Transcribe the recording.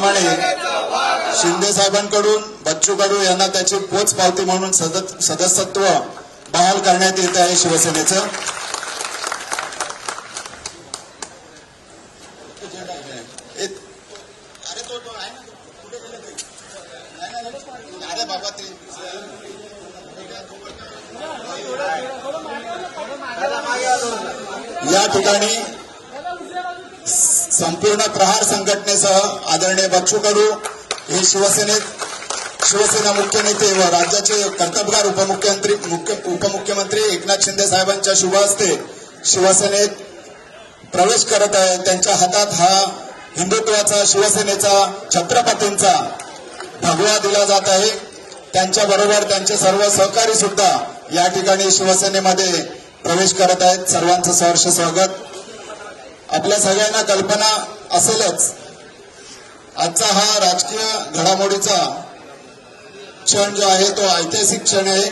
त्याप्रमाणे शिंदे साहेबांकडून बच्चू कडू यांना त्याची पोचपावती म्हणून सदस्यत्व बहाल करण्यात येत आहे शिवसेनेचं. अरे बाबा ते या ठिकाणी संपूर्ण प्रहार संघटनेसह आदरणीय बच्चू कडू हे शिवसेना मुख्य नेते व राज्याचे कर्तबगार उपमुख्यमंत्री एकनाथ शिंदे साहेबांच्या शुभ हस्ते शिवसेनेत प्रवेश करत आहे. त्यांच्या हातात हा हिंदुत्वाचा शिवसेनेचा छत्रपतींचा भगवा दिला जात आहे. त्यांच्याबरोबर त्यांचे सर्व सहकारी सुद्धा या ठिकाणी शिवसेनेमध्ये प्रवेश करत आहेत. सर्वांचं सहर्ष स्वागत. आपल्या सगळ्यांना कल्पना असेलच आजचा हा राजकीय घडामोडीचा क्षण जो आहे तो ऐतिहासिक क्षण आहे.